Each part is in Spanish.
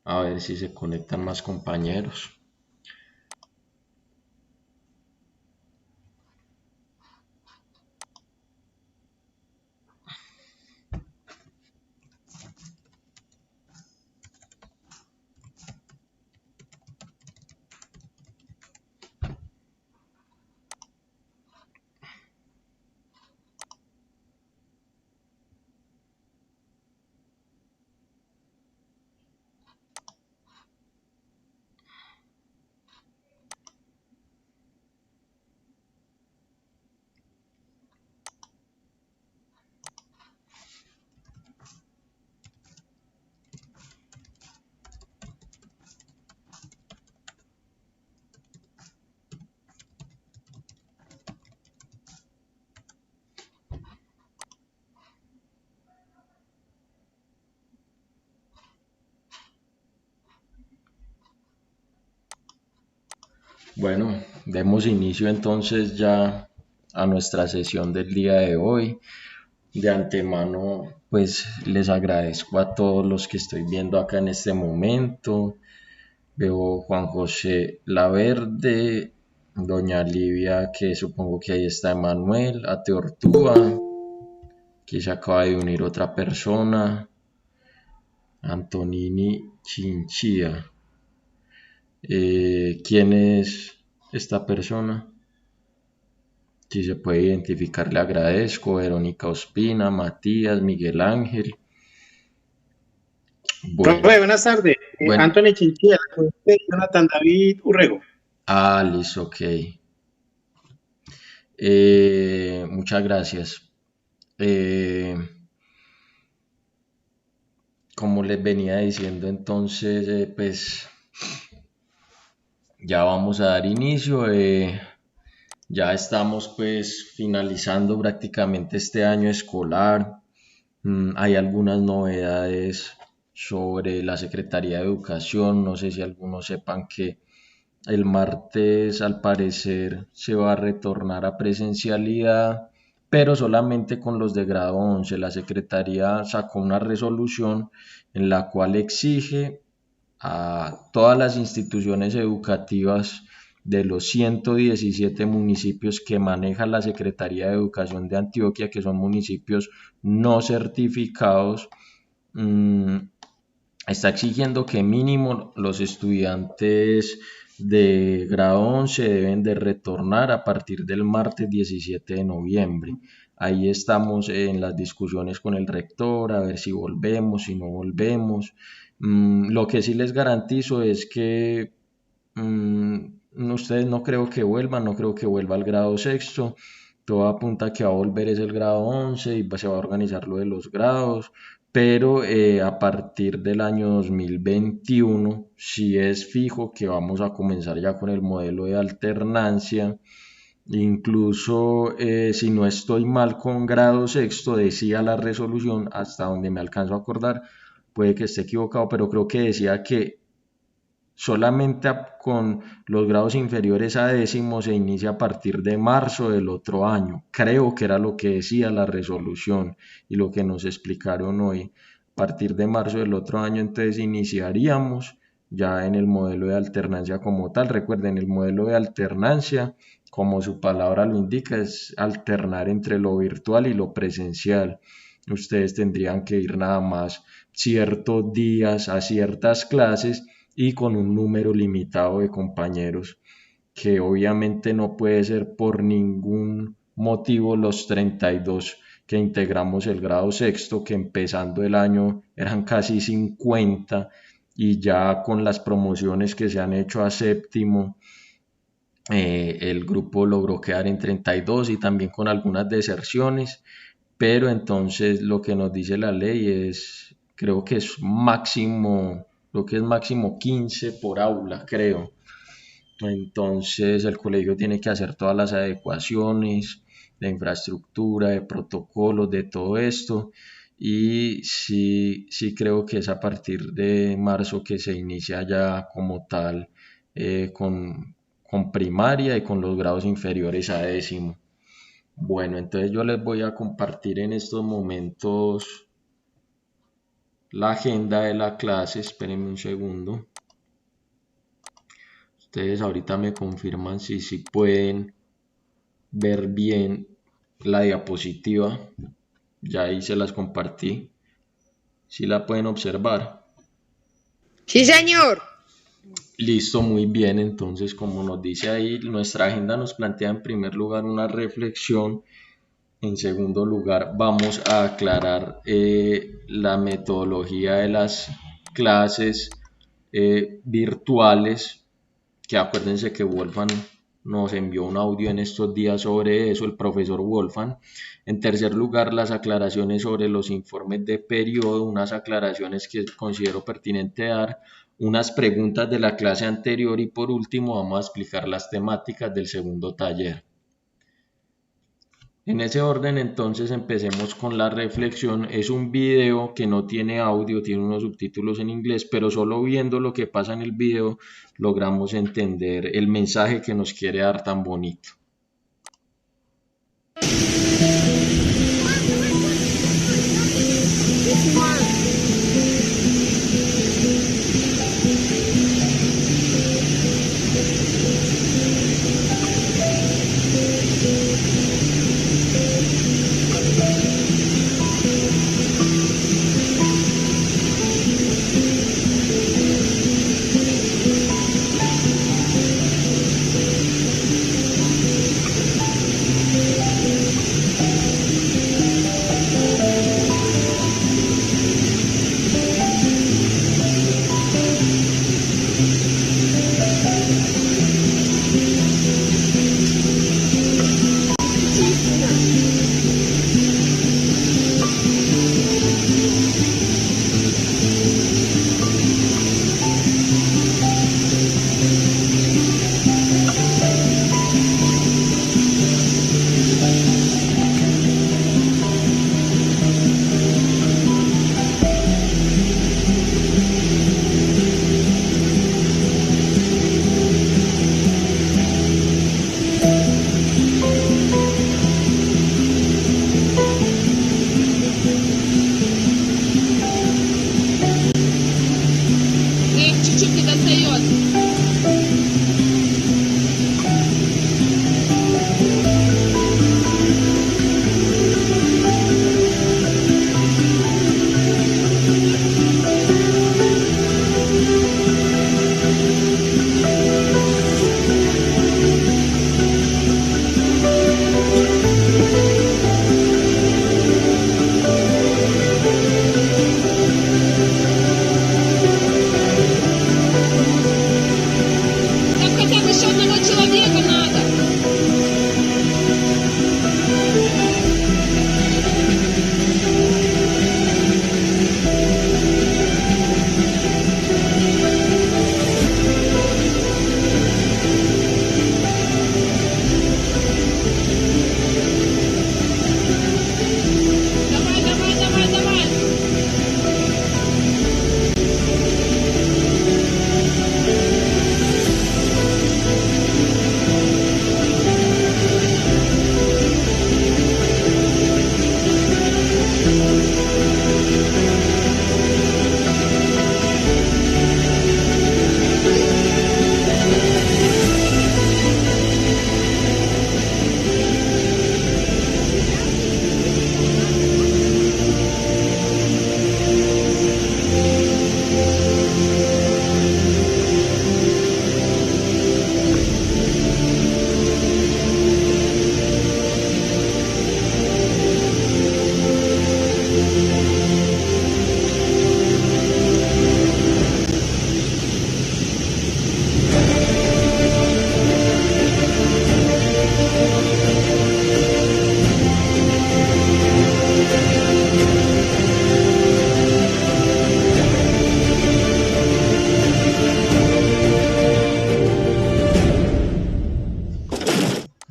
A ver si se conectan más compañeros. Bueno, demos inicio entonces ya a nuestra sesión del día de hoy. De antemano, pues les agradezco a todos los que estoy viendo acá en este momento. Veo Juan José Laverde, doña Livia, que supongo que ahí está Emanuel, a Teortúa, que se acaba de unir otra persona, Antonini Chinchilla. ¿Quién es esta persona? Si se puede identificar, le agradezco. Verónica Ospina, Matías, Miguel Ángel. Bueno, Profe, buenas tardes. bueno. Anthony Chinchilla, Jonathan David Urrego. Listo, ok. Muchas gracias. Como les venía diciendo entonces, pues ya vamos a dar inicio. Ya estamos pues finalizando prácticamente este año escolar. Hay algunas novedades sobre la Secretaría de Educación. No sé si algunos sepan que el martes al parecer se va a retornar a presencialidad, pero solamente con los de grado 11. La Secretaría sacó una resolución en la cual exige a todas las instituciones educativas de los 117 municipios que maneja la Secretaría de Educación de Antioquia, que son municipios no certificados, está exigiendo que mínimo los estudiantes de grado 11 deben de retornar a partir del martes 17 de noviembre. Ahí estamos en las discusiones con el rector, a ver si volvemos, si no volvemos. Lo que sí les garantizo es que ustedes no creo que vuelvan, no creo que vuelva al grado sexto. Todo apunta a que va a volver es el grado 11 y se va a organizar lo de los grados, pero a partir del año 2021 sí es fijo que vamos a comenzar ya con el modelo de alternancia. Incluso si no estoy mal con grado sexto, decía la resolución, hasta donde me alcanzo a acordar, puede que esté equivocado, pero creo que decía que solamente con los grados inferiores a décimo se inicia a partir de marzo del otro año. Creo que era lo que decía la resolución y lo que nos explicaron hoy. A partir de marzo del otro año entonces iniciaríamos ya en el modelo de alternancia como tal. Recuerden, el modelo de alternancia, como su palabra lo indica, es alternar entre lo virtual y lo presencial. Ustedes tendrían que ir nada más ciertos días a ciertas clases y con un número limitado de compañeros, que obviamente no puede ser por ningún motivo los 32 que integramos el grado sexto, que empezando el año eran casi 50 y ya con las promociones que se han hecho a séptimo, el grupo logró quedar en 32 y también con algunas deserciones, pero entonces lo que nos dice la ley es, creo que es máximo, lo que es máximo 15 por aula, creo. Entonces el colegio tiene que hacer todas las adecuaciones de infraestructura, de protocolos, de todo esto. Y sí, sí creo que es a partir de marzo que se inicia ya como tal con primaria y con los grados inferiores a décimo. Bueno, entonces yo les voy a compartir en estos momentos la agenda de la clase. Espérenme un segundo. Ustedes ahorita me confirman si pueden ver bien la diapositiva. Ya ahí se las compartí. Si la pueden observar. Sí, señor. Listo, muy bien. Entonces, como nos dice ahí, nuestra agenda nos plantea en primer lugar una reflexión. En segundo lugar, vamos a aclarar la metodología de las clases virtuales, que acuérdense que Wolfgang nos envió un audio en estos días sobre eso, el profesor Wolfgang. En tercer lugar, las aclaraciones sobre los informes de periodo, unas aclaraciones que considero pertinente dar, unas preguntas de la clase anterior y por último vamos a explicar las temáticas del segundo taller. En ese orden, entonces empecemos con la reflexión. Es un video que no tiene audio, tiene unos subtítulos en inglés, pero solo viendo lo que pasa en el video logramos entender el mensaje que nos quiere dar tan bonito. Чуть-чуть не достает. Там хотя бы еще одного человека надо. Давай, давай, давай, давай.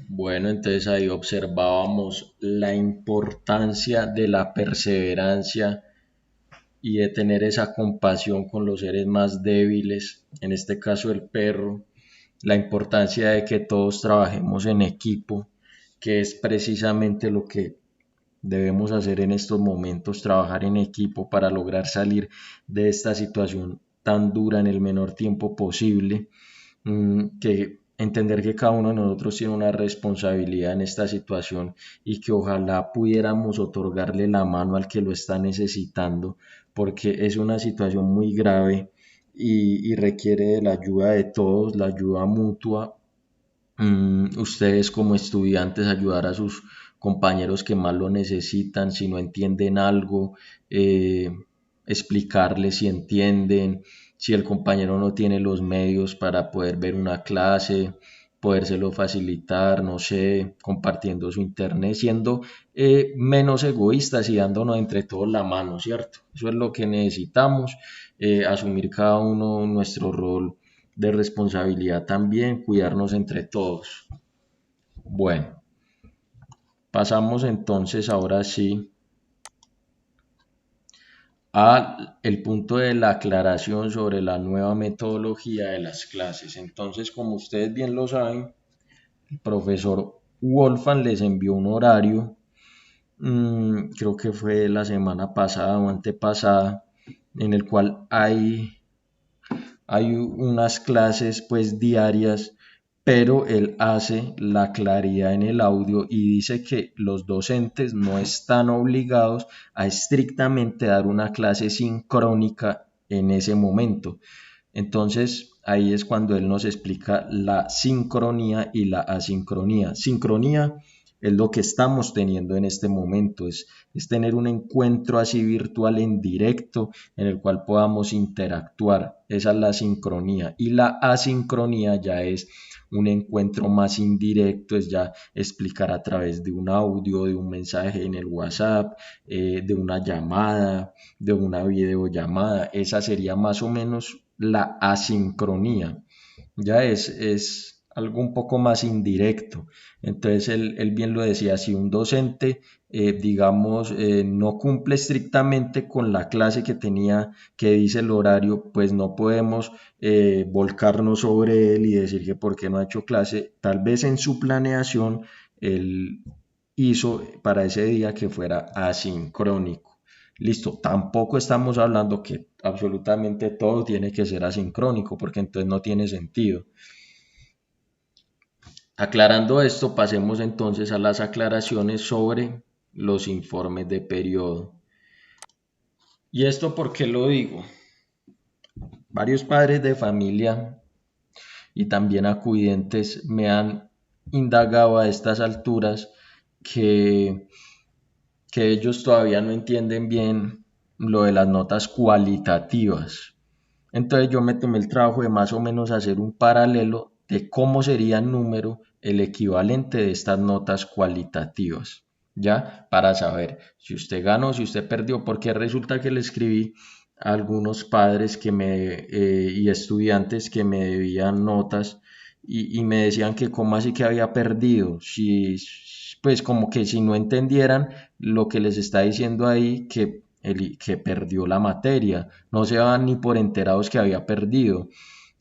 Bueno, entonces ahí observábamos la importancia de la perseverancia y de tener esa compasión con los seres más débiles, en este caso el perro, la importancia de que todos trabajemos en equipo, que es precisamente lo que debemos hacer en estos momentos, trabajar en equipo para lograr salir de esta situación tan dura en el menor tiempo posible, que entender que cada uno de nosotros tiene una responsabilidad en esta situación y que ojalá pudiéramos otorgarle la mano al que lo está necesitando, porque es una situación muy grave y requiere de la ayuda de todos, la ayuda mutua. Ustedes como estudiantes ayudar a sus compañeros que más lo necesitan, si no entienden algo, eh, explicarles si entienden, si el compañero no tiene los medios para poder ver una clase, podérselo facilitar, no sé, compartiendo su internet, siendo menos egoístas y dándonos entre todos la mano, ¿cierto? Eso es lo que necesitamos, asumir cada uno nuestro rol de responsabilidad también, cuidarnos entre todos. Bueno, pasamos entonces ahora sí a el punto de la aclaración sobre la nueva metodología de las clases. Entonces, como ustedes bien lo saben, el profesor Wolfgang les envió un horario, creo que fue la semana pasada o antepasada, en el cual hay unas clases pues diarias, pero él hace la claridad en el audio y dice que los docentes no están obligados a estrictamente dar una clase sincrónica en ese momento. Entonces ahí es cuando él nos explica la sincronía y la asincronía. Sincronía es lo que estamos teniendo en este momento, es tener un encuentro así virtual en directo en el cual podamos interactuar. Esa es la sincronía. Y la asincronía ya es un encuentro más indirecto, es ya explicar a través de un audio, de un mensaje en el WhatsApp, de una llamada, de una videollamada. Esa sería más o menos la asincronía. Ya es algo un poco más indirecto. Entonces él bien lo decía, si un docente, digamos, no cumple estrictamente con la clase que tenía, que dice el horario, pues no podemos volcarnos sobre él y decir que por qué no ha hecho clase. Tal vez en su planeación él hizo para ese día que fuera asincrónico. Listo, tampoco estamos hablando que absolutamente todo tiene que ser asincrónico, porque entonces no tiene sentido. Aclarando esto, pasemos entonces a las aclaraciones sobre los informes de periodo. ¿Y esto por qué lo digo? Varios padres de familia y también acudentes me han indagado a estas alturas que ellos todavía no entienden bien lo de las notas cualitativas. Entonces yo me tomé el trabajo de más o menos hacer un paralelo de cómo sería en número el equivalente de estas notas cualitativas, ¿ya? Para saber si usted ganó, si usted perdió, porque resulta que le escribí a algunos padres y estudiantes que me debían notas y me decían que cómo así que había perdido, si, pues como que si no entendieran lo que les está diciendo ahí, que perdió la materia, no se daban ni por enterados que había perdido.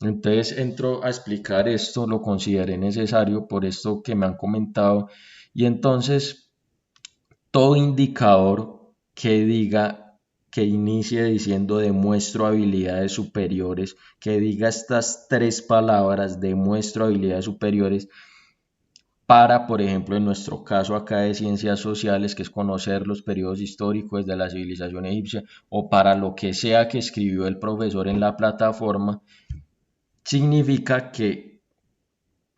Entonces entro a explicar esto, lo consideré necesario por esto que me han comentado, y entonces todo indicador que diga, que inicie diciendo demuestro habilidades superiores, que diga estas tres palabras, demuestro habilidades superiores, para, por ejemplo, en nuestro caso acá de ciencias sociales, que es conocer los periodos históricos de la civilización egipcia, o para lo que sea que escribió el profesor en la plataforma, significa que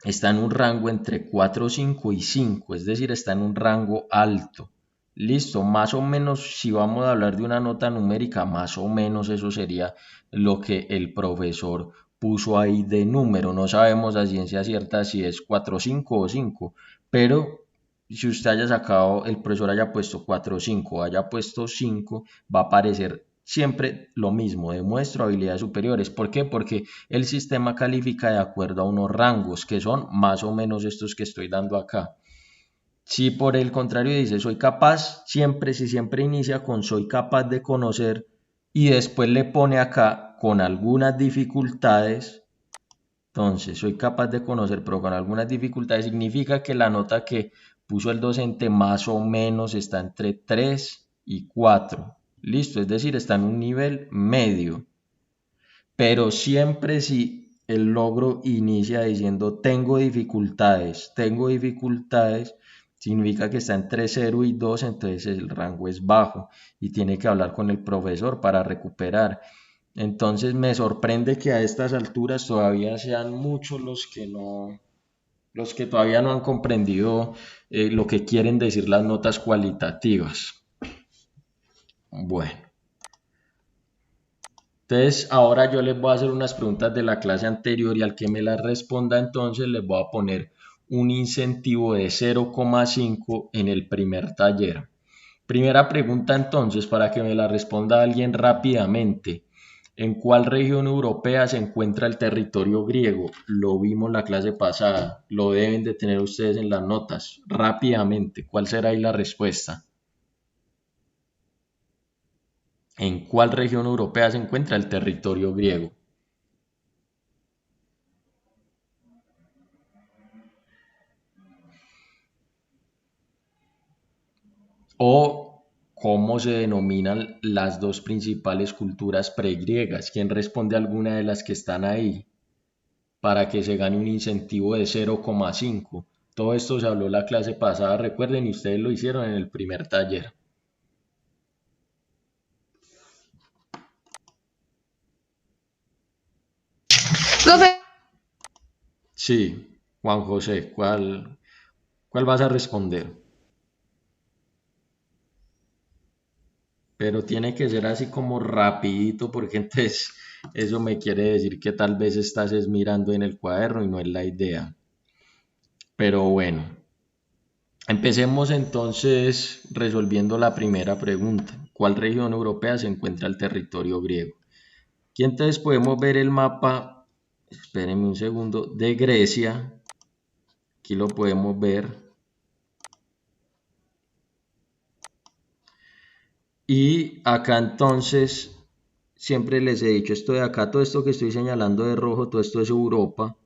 está en un rango entre 4, 5 y 5, es decir, está en un rango alto. Listo, más o menos, si vamos a hablar de una nota numérica, más o menos eso sería lo que el profesor puso ahí de número. No sabemos a ciencia cierta si es 4, 5 o 5, pero si usted haya sacado, el profesor haya puesto 4, 5, haya puesto 5, va a aparecer siempre lo mismo, demuestro habilidades superiores. ¿Por qué? Porque el sistema califica de acuerdo a unos rangos que son más o menos estos que estoy dando acá. Si por el contrario dice soy capaz, si siempre inicia con soy capaz de conocer y después le pone acá con algunas dificultades, entonces soy capaz de conocer pero con algunas dificultades, significa que la nota que puso el docente, más o menos está entre 3 y 4. Listo, es decir, está en un nivel medio. Pero siempre si el logro inicia diciendo tengo dificultades, significa que está entre 0 y 2, entonces el rango es bajo y tiene que hablar con el profesor para recuperar. Entonces me sorprende que a estas alturas todavía sean muchos los que todavía no han comprendido lo que quieren decir las notas cualitativas. Bueno. Entonces, ahora yo les voy a hacer unas preguntas de la clase anterior y al que me las responda, entonces les voy a poner un incentivo de 0,5 en el primer taller. Primera pregunta entonces, para que me la responda alguien rápidamente. ¿En cuál región europea se encuentra el territorio griego? Lo vimos la clase pasada, lo deben de tener ustedes en las notas. Rápidamente, ¿cuál será ahí la respuesta? ¿En cuál región europea se encuentra el territorio griego? O cómo se denominan las dos principales culturas pregriegas. ¿Quién responde a alguna de las que están ahí? Para que se gane un incentivo de 0,5. Todo esto se habló la clase pasada, recuerden, y ustedes lo hicieron en el primer taller. Profe, Sí, Juan José, ¿cuál vas a responder? Pero tiene que ser así como rapidito, porque entonces eso me quiere decir que tal vez estás mirando en el cuaderno y no es la idea. Pero bueno, empecemos entonces resolviendo la primera pregunta. ¿Cuál región europea se encuentra el territorio griego? Aquí entonces podemos ver el mapa, espérenme un segundo, de Grecia. Aquí lo podemos ver. Y acá entonces, siempre les he dicho, esto de acá, todo esto que estoy señalando de rojo, todo esto es Europa.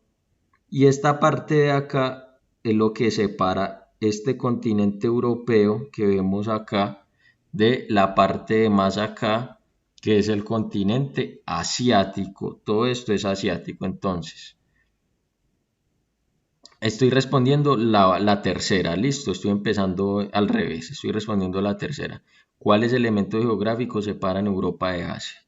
Y esta parte de acá es lo que separa este continente europeo que vemos acá de la parte de más acá, que es el continente asiático. Todo esto es asiático. Entonces, estoy respondiendo la tercera, listo, estoy empezando al revés, estoy respondiendo la tercera. ¿Cuáles elementos geográficos separan Europa de Asia?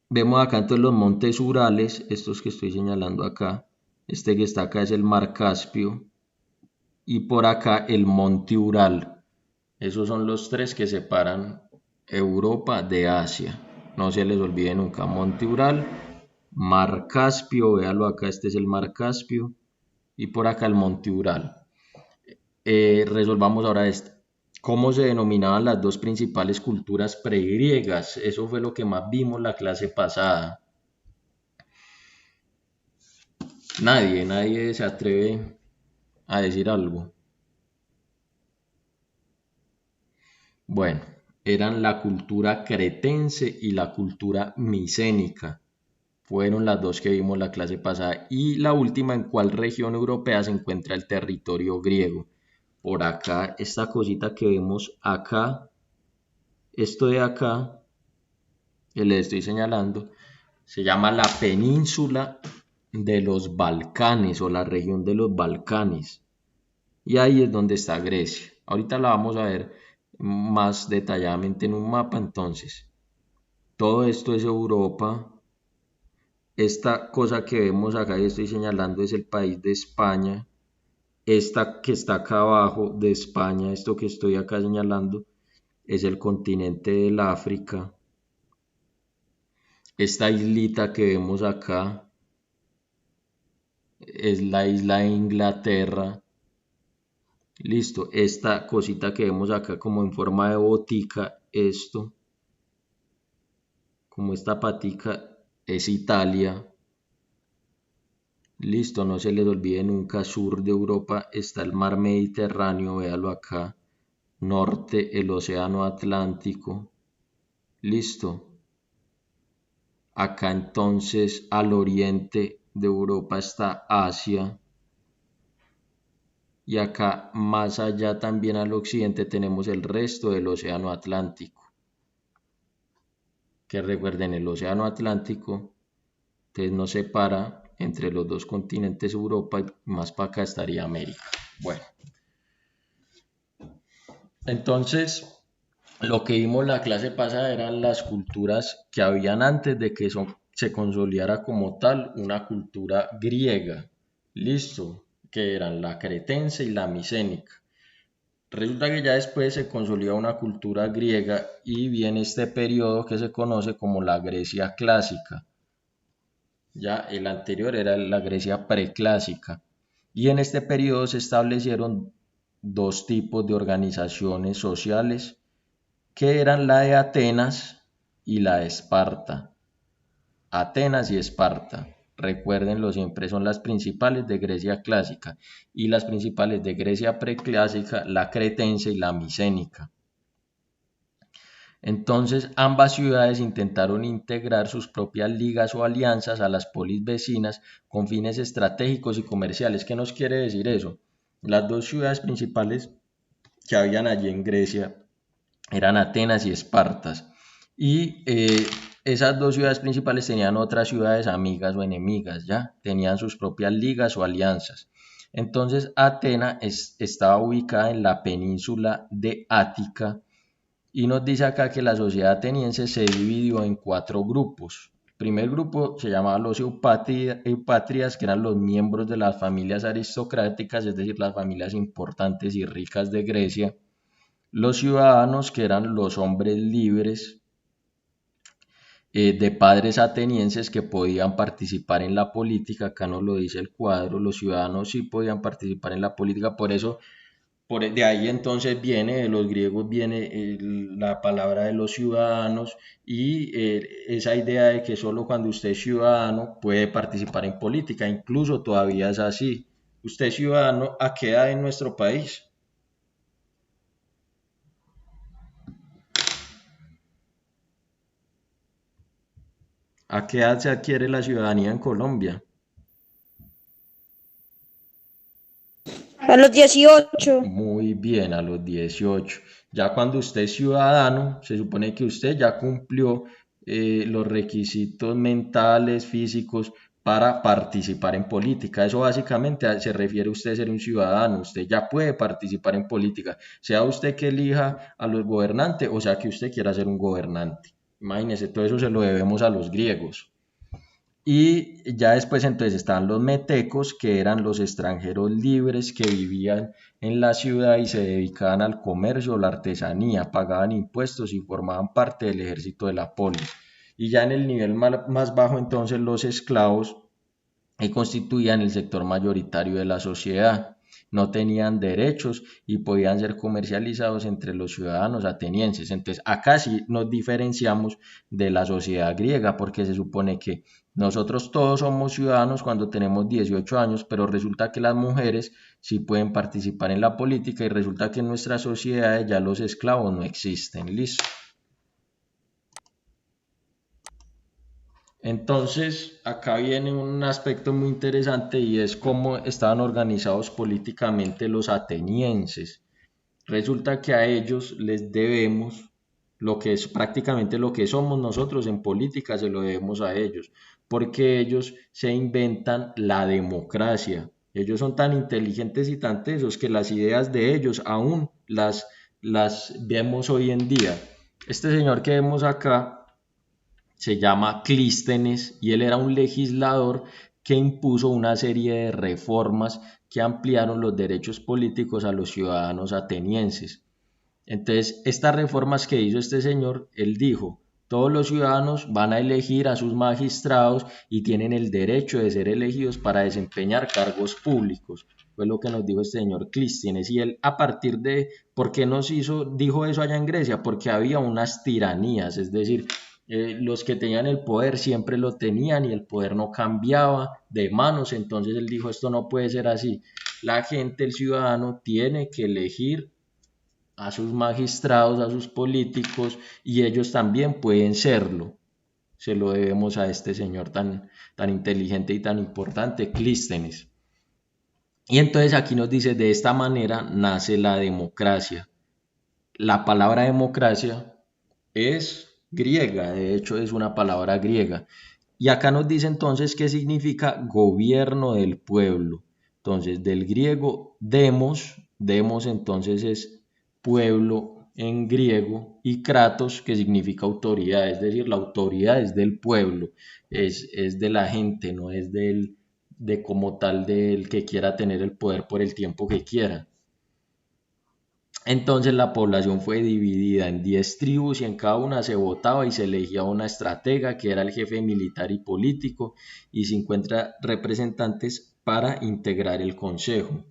Vemos acá entonces los montes Urales, estos que estoy señalando acá. Este que está acá es el mar Caspio. Y por acá el monte Ural. Esos son los tres que separan Europa de Asia. No se les olvide nunca. Monte Ural, mar Caspio, véalo acá, este es el mar Caspio. Y por acá el monte Ural. Resolvamos ahora esto. ¿Cómo se denominaban las dos principales culturas pregriegas? Eso fue lo que más vimos la clase pasada. Nadie se atreve a decir algo. Bueno, eran la cultura cretense y la cultura micénica. Fueron las dos que vimos la clase pasada. Y la última, ¿en cuál región europea se encuentra el territorio griego? Por acá, esta cosita que vemos acá, esto de acá, que les estoy señalando, se llama la península de los Balcanes o la región de los Balcanes. Y ahí es donde está Grecia. Ahorita la vamos a ver más detalladamente en un mapa. Entonces, todo esto es Europa. Esta cosa que vemos acá y estoy señalando es el país de España. Esta que está acá abajo de España, esto que estoy acá señalando, es el continente del África. Esta islita que vemos acá es la isla de Inglaterra. Listo, esta cosita que vemos acá como en forma de botica, esto, como esta patica, es Italia. Listo, no se les olvide nunca, sur de Europa está el mar Mediterráneo, véalo acá. Norte, el océano Atlántico. Listo. Acá entonces al oriente de Europa está Asia. y acá más allá también al occidente tenemos el resto del océano Atlántico, que recuerden el océano Atlántico, entonces nos separa entre los dos continentes Europa y más para acá estaría América. Bueno, entonces lo que vimos la clase pasada eran las culturas que habían antes de que se consolidara como tal una cultura griega. Listo, que eran la cretense y la micénica. Resulta que ya después se consolida una cultura griega y viene este periodo que se conoce como la Grecia clásica. Ya el anterior era la Grecia preclásica. Y en este periodo se establecieron dos tipos de organizaciones sociales que eran la de Atenas y la de Esparta. Atenas y Esparta, recuérdenlo siempre, son las principales de Grecia clásica y las principales de Grecia preclásica, la cretense y la micénica. Entonces ambas ciudades intentaron integrar sus propias ligas o alianzas a las polis vecinas con fines estratégicos y comerciales. ¿Qué nos quiere decir eso? Las dos ciudades principales que habían allí en Grecia eran Atenas y Espartas. Y esas dos ciudades principales tenían otras ciudades amigas o enemigas, ¿ya? Tenían sus propias ligas o alianzas. Entonces Atenas estaba ubicada en la península de Ática y nos dice acá que la sociedad ateniense se dividió en 4 grupos. El primer grupo se llamaba los eupátridas, que eran los miembros de las familias aristocráticas, es decir, las familias importantes y ricas de Grecia. Los ciudadanos, que eran los hombres libres de padres atenienses que podían participar en la política, acá nos lo dice el cuadro, los ciudadanos sí podían participar en la política, por eso, de ahí entonces viene, de los griegos viene la palabra de los ciudadanos y esa idea de que solo cuando usted es ciudadano puede participar en política, incluso todavía es así. ¿Usted es ciudadano a qué edad en nuestro país? ¿A qué edad se adquiere la ciudadanía en Colombia? A los 18. Muy bien, a los 18. Ya cuando usted es ciudadano, se supone que usted ya cumplió los requisitos mentales, físicos para participar en política. Eso básicamente se refiere a usted ser un ciudadano. Usted ya puede participar en política, sea usted que elija a los gobernantes o sea que usted quiera ser un gobernante. Imagínese, todo eso se lo debemos a los griegos. Y ya después entonces estaban los metecos, que eran los extranjeros libres que vivían en la ciudad y se dedicaban al comercio o la artesanía, pagaban impuestos y formaban parte del ejército de la polis. Y ya en el nivel más bajo entonces los esclavos que constituían el sector mayoritario de la sociedad. No tenían derechos y podían ser comercializados entre los ciudadanos atenienses. Entonces, acá sí nos diferenciamos de la sociedad griega, porque se supone que nosotros todos somos ciudadanos cuando tenemos 18 años, pero resulta que las mujeres sí pueden participar en la política y resulta que en nuestras sociedades ya los esclavos no existen. Listo. Entonces, acá viene un aspecto muy interesante y es cómo estaban organizados políticamente los atenienses. Resulta que a ellos les debemos lo que es prácticamente lo que somos nosotros en política, se lo debemos a ellos, porque ellos se inventan la democracia. Ellos son tan inteligentes y tan tesos que las ideas de ellos aún las vemos hoy en día. Este señor que vemos acá se llama Clístenes y él era un legislador que impuso una serie de reformas que ampliaron los derechos políticos a los ciudadanos atenienses. Entonces, estas reformas que hizo este señor, él dijo, todos los ciudadanos van a elegir a sus magistrados y tienen el derecho de ser elegidos para desempeñar cargos públicos. Fue lo que nos dijo este señor Clístenes. Y él, a partir de, ¿por qué dijo eso allá en Grecia? Porque había unas tiranías, es decir, los que tenían el poder siempre lo tenían y el poder no cambiaba de manos, entonces él dijo, esto no puede ser así. La gente, el ciudadano, tiene que elegir a sus magistrados, a sus políticos, y ellos también pueden serlo. Se lo debemos a este señor tan inteligente y tan importante, Clístenes. Y entonces aquí nos dice, de esta manera nace la democracia. La palabra democracia es griega, de hecho es una palabra griega. Y acá nos dice entonces qué significa gobierno del pueblo. Entonces, del griego demos entonces es pueblo en griego, y kratos, que significa autoridad, es decir, la autoridad es del pueblo, es de la gente, no es de como tal del que quiera tener el poder por el tiempo que quiera. Entonces la población fue dividida en 10 tribus y en cada una se votaba y se elegía una estratega que era el jefe militar y político y 50 representantes para integrar el consejo.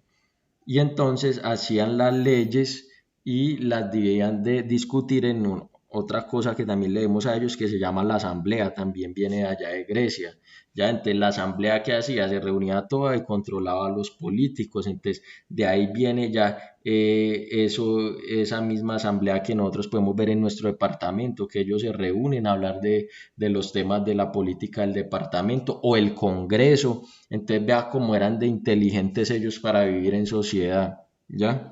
Y entonces hacían las leyes y las debían de discutir en otra cosa que también leemos a ellos, que se llama la asamblea, también viene de allá de Grecia. Ya entonces la asamblea que hacía, se reunía toda y controlaba a los políticos. Entonces de ahí viene ya esa misma asamblea que nosotros podemos ver en nuestro departamento, que ellos se reúnen a hablar de los temas de la política del departamento, o el Congreso. Entonces vea cómo eran de inteligentes ellos para vivir en sociedad, ¿ya?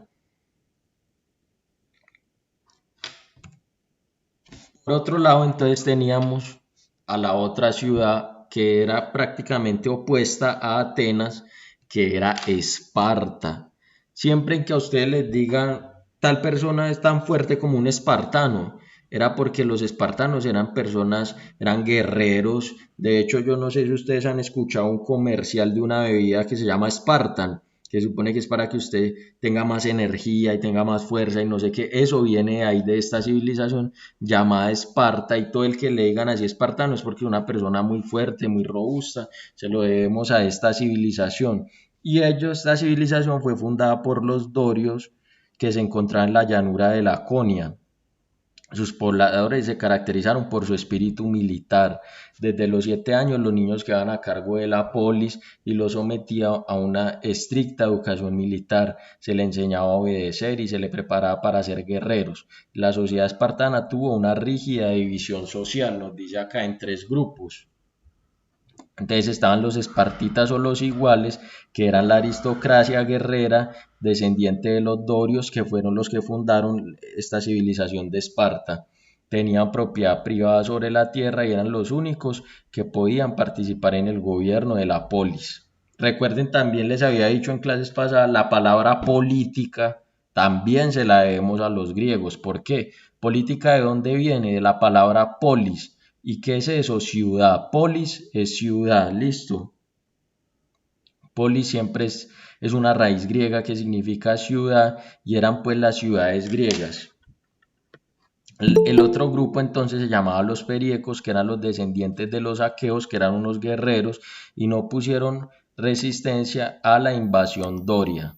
Por otro lado, entonces teníamos a la otra ciudad que era prácticamente opuesta a Atenas, que era Esparta. Siempre en que a ustedes les digan tal persona es tan fuerte como un espartano, era porque los espartanos eran personas, eran guerreros. De hecho, yo no sé si ustedes han escuchado un comercial de una bebida que se llama Spartan, que supone que es para que usted tenga más energía y tenga más fuerza y no sé qué. Eso viene ahí de esta civilización llamada Esparta, y todo el que le digan así espartano es porque es una persona muy fuerte, muy robusta. Se lo debemos a esta civilización. Y esta civilización fue fundada por los dorios, que se encontraban en la llanura de Laconia. Sus pobladores se caracterizaron por su espíritu militar. Desde los 7 años los niños quedaban a cargo de la polis y los sometía a una estricta educación militar. Se le enseñaba a obedecer y se le preparaba para ser guerreros. La sociedad espartana tuvo una rígida división social, nos dice acá, en 3 grupos. Entonces estaban los espartitas o los iguales, que eran la aristocracia guerrera descendiente de los dorios, que fueron los que fundaron esta civilización de Esparta. Tenían propiedad privada sobre la tierra y eran los únicos que podían participar en el gobierno de la polis. Recuerden, también les había dicho en clases pasadas, la palabra política también se la debemos a los griegos. ¿Por qué? Política, ¿de dónde viene? De la palabra polis. ¿Y qué es eso? Ciudad. Polis es ciudad, listo. Polis siempre es una raíz griega que significa ciudad, y eran pues las ciudades griegas. El otro grupo entonces se llamaba los periecos, que eran los descendientes de los aqueos, que eran unos guerreros y no pusieron resistencia a la invasión doria.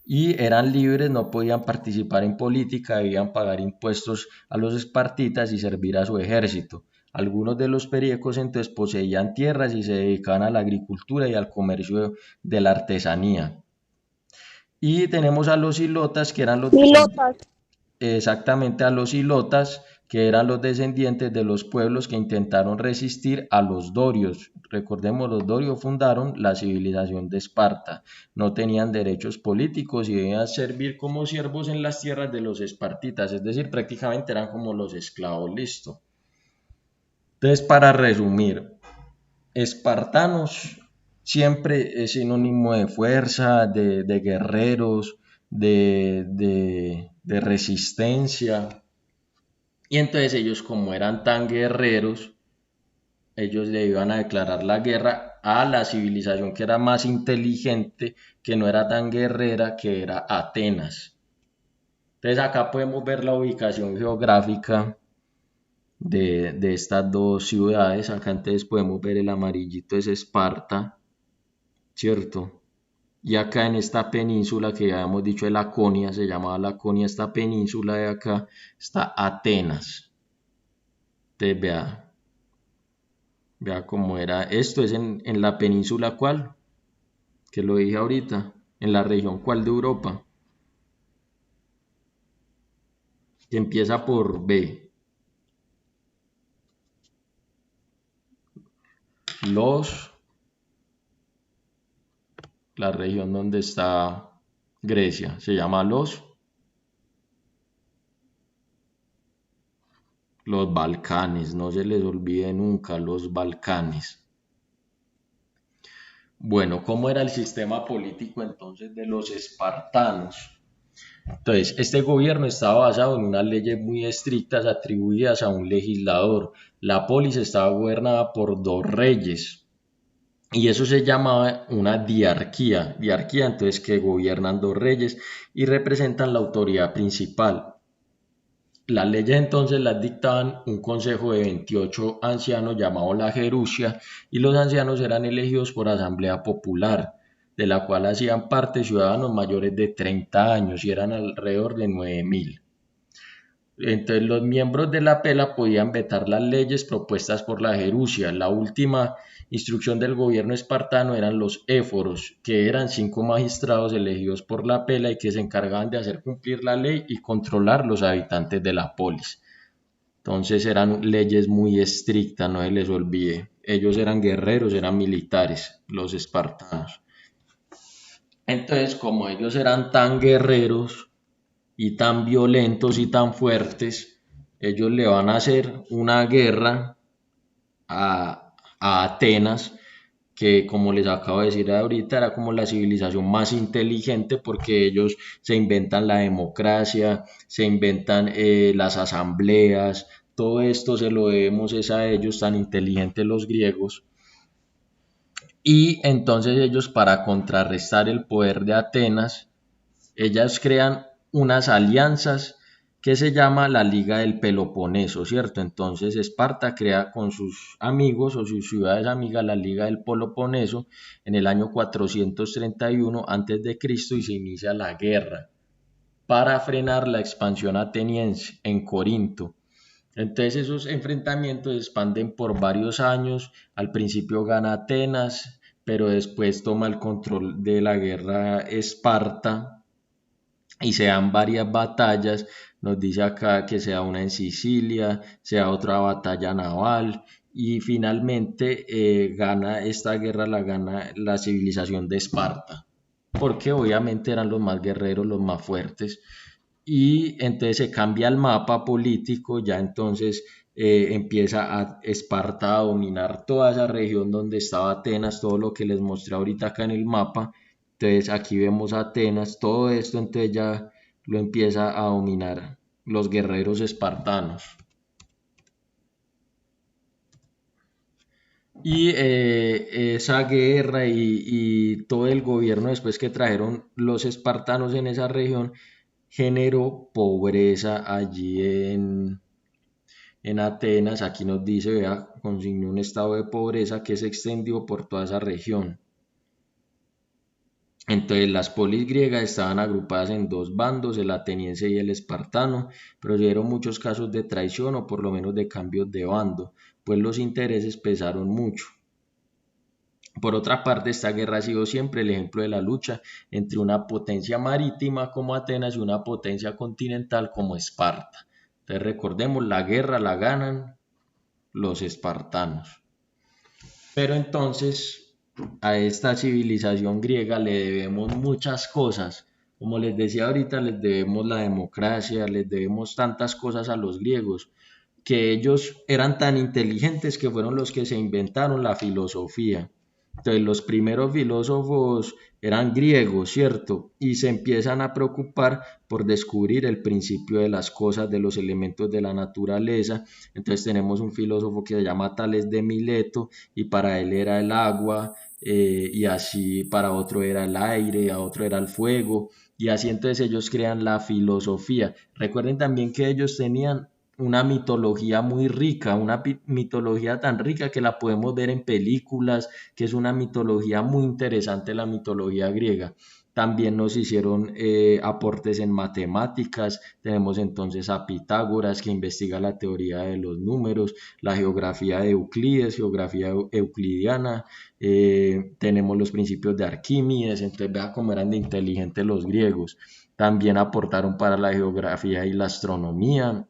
Y eran libres, no podían participar en política, debían pagar impuestos a los espartitas y servir a su ejército. Algunos de los periecos entonces poseían tierras y se dedicaban a la agricultura y al comercio de la artesanía. Y tenemos a los ilotas, que eran los exactamente, a los ilotas, que eran los descendientes de los pueblos que intentaron resistir a los dorios. Recordemos, los dorios fundaron la civilización de Esparta. No tenían derechos políticos y debían servir como siervos en las tierras de los espartitas, es decir, prácticamente eran como los esclavos, listo. Entonces, para resumir, espartanos siempre es sinónimo de fuerza, de guerreros, de resistencia. Y entonces ellos, como eran tan guerreros, ellos le iban a declarar la guerra a la civilización que era más inteligente, que no era tan guerrera, que era Atenas. Entonces acá podemos ver la ubicación geográfica de estas dos ciudades. Acá entonces podemos ver el amarillito, es Esparta, ¿cierto? Y acá en esta península que ya hemos dicho de Laconia, se llamaba Laconia, esta península de acá, está Atenas. Entonces vea cómo era. Esto es en la península ¿cuál? Que lo dije ahorita. En la región ¿cuál de Europa? Que empieza por B. Los la región donde está Grecia. Se llama los Balcanes, no se les olvide nunca los Balcanes. Bueno, ¿cómo era el sistema político entonces de los espartanos? Entonces, este gobierno estaba basado en unas leyes muy estrictas atribuidas a un legislador. La polis estaba gobernada por dos reyes y eso se llamaba una diarquía. Diarquía, entonces, que gobiernan dos reyes y representan la autoridad principal. Las leyes entonces las dictaban un consejo de 28 ancianos llamado la Gerusia y los ancianos eran elegidos por asamblea popular, de la cual hacían parte ciudadanos mayores de 30 años y eran alrededor de 9.000. Entonces los miembros de la pela podían vetar las leyes propuestas por la Gerusia. La última instrucción del gobierno espartano eran los éforos, que eran 5 magistrados elegidos por la pela y que se encargaban de hacer cumplir la ley y controlar los habitantes de la polis. Entonces eran leyes muy estrictas, no se les olvide. Ellos eran guerreros, eran militares, los espartanos. Entonces, como ellos eran tan guerreros y tan violentos y tan fuertes, ellos le van a hacer una guerra a Atenas, que como les acabo de decir ahorita, era como la civilización más inteligente porque ellos se inventan la democracia, se inventan las asambleas, todo esto se lo debemos es a ellos, tan inteligentes los griegos. Y entonces ellos, para contrarrestar el poder de Atenas, ellas crean unas alianzas que se llama la Liga del Peloponeso, ¿cierto? Entonces Esparta crea con sus amigos o sus ciudades amigas la Liga del Peloponeso en el año 431 a.C. y se inicia la guerra para frenar la expansión ateniense en Corinto. Entonces esos enfrentamientos se expanden por varios años. Al principio gana Atenas, pero después toma el control de la guerra Esparta y se dan varias batallas. Nos dice acá que se da una en Sicilia, se da otra batalla naval y finalmente gana esta guerra, la gana la civilización de Esparta, porque obviamente eran los más guerreros, los más fuertes. Y entonces se cambia el mapa político, ya entonces empieza a Esparta a dominar toda esa región donde estaba Atenas, todo lo que les mostré ahorita acá en el mapa. Entonces aquí vemos Atenas, todo esto entonces ya lo empieza a dominar los guerreros espartanos. Y esa guerra y todo el gobierno después que trajeron los espartanos en esa región generó pobreza allí en Atenas. Aquí nos dice, vea, consignó un estado de pobreza que se extendió por toda esa región. Entonces las polis griegas estaban agrupadas en dos bandos, el ateniense y el espartano, pero se dieron muchos casos de traición o por lo menos de cambios de bando, pues los intereses pesaron mucho. Por otra parte, esta guerra ha sido siempre el ejemplo de la lucha entre una potencia marítima como Atenas y una potencia continental como Esparta. Entonces recordemos, la guerra la ganan los espartanos. Pero entonces a esta civilización griega le debemos muchas cosas. Como les decía ahorita, les debemos la democracia, les debemos tantas cosas a los griegos, que ellos eran tan inteligentes que fueron los que se inventaron la filosofía. Entonces los primeros filósofos eran griegos, ¿cierto? Y se empiezan a preocupar por descubrir el principio de las cosas, de los elementos de la naturaleza. Entonces tenemos un filósofo que se llama Tales de Mileto y para él era el agua, y así para otro era el aire, a otro era el fuego, y así entonces ellos crean la filosofía. Recuerden también que ellos tenían una mitología muy rica, una mitología tan rica que la podemos ver en películas, que es una mitología muy interesante, la mitología griega. También nos hicieron aportes en matemáticas. Tenemos entonces a Pitágoras, que investiga la teoría de los números, la geografía de Euclides, geografía euclidiana. Tenemos los principios de Arquímedes. Entonces vea cómo eran de inteligentes los griegos. También aportaron para la geografía y la astronomía.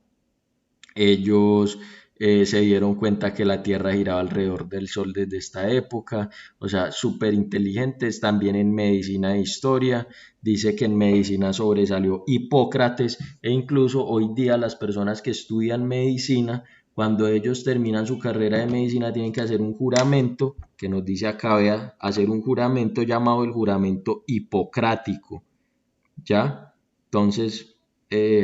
Ellos se dieron cuenta que la Tierra giraba alrededor del Sol desde esta época, o sea, súper inteligentes. También en medicina e historia, dice que en medicina sobresalió Hipócrates, e incluso hoy día las personas que estudian medicina, cuando ellos terminan su carrera de medicina, tienen que hacer un juramento, que nos dice acá, vea, hacer un juramento llamado el juramento hipocrático, ¿ya? Entonces,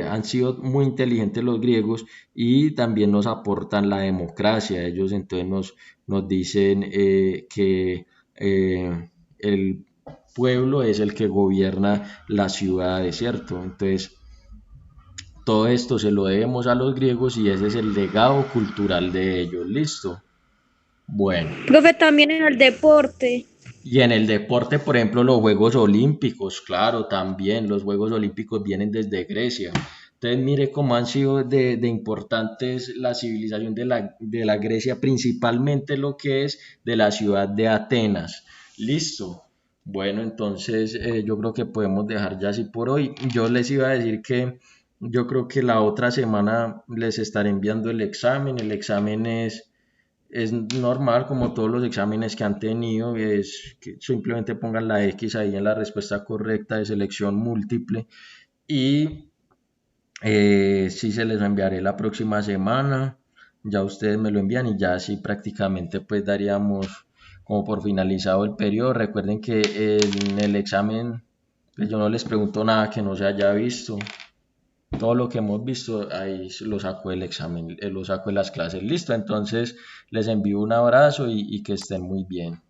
han sido muy inteligentes los griegos y también nos aportan la democracia. Ellos entonces nos dicen que el pueblo es el que gobierna las ciudades, ¿cierto? Entonces, todo esto se lo debemos a los griegos y ese es el legado cultural de ellos, ¿listo? Bueno. Profe, también en el deporte. Y en el deporte, por ejemplo, los Juegos Olímpicos, claro, también los Juegos Olímpicos vienen desde Grecia. Entonces, mire cómo han sido de importantes la civilización de la Grecia, principalmente lo que es de la ciudad de Atenas. Listo. Bueno, entonces yo creo que podemos dejar ya así por hoy. Yo les iba a decir que yo creo que la otra semana les estaré enviando el examen. El examen es normal, como todos los exámenes que han tenido, es que simplemente pongan la X ahí en la respuesta correcta de selección múltiple y sí se les enviaré la próxima semana, ya ustedes me lo envían y ya así prácticamente pues daríamos como por finalizado el periodo. Recuerden que en el examen pues yo no les pregunto nada que no se haya visto. Todo lo que hemos visto ahí lo saco del examen, lo saco de las clases. Listo, entonces les envío un abrazo y que estén muy bien.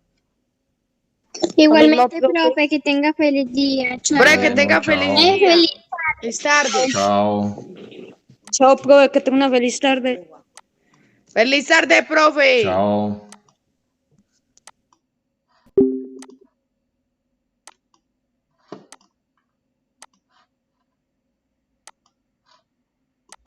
Igualmente, profe, que tenga feliz día. Chao. Profe, que Bueno, tenga chao. feliz día. Feliz Feliz tarde. Chao. Chao, profe, que tenga una feliz tarde. Feliz tarde, profe. Chao.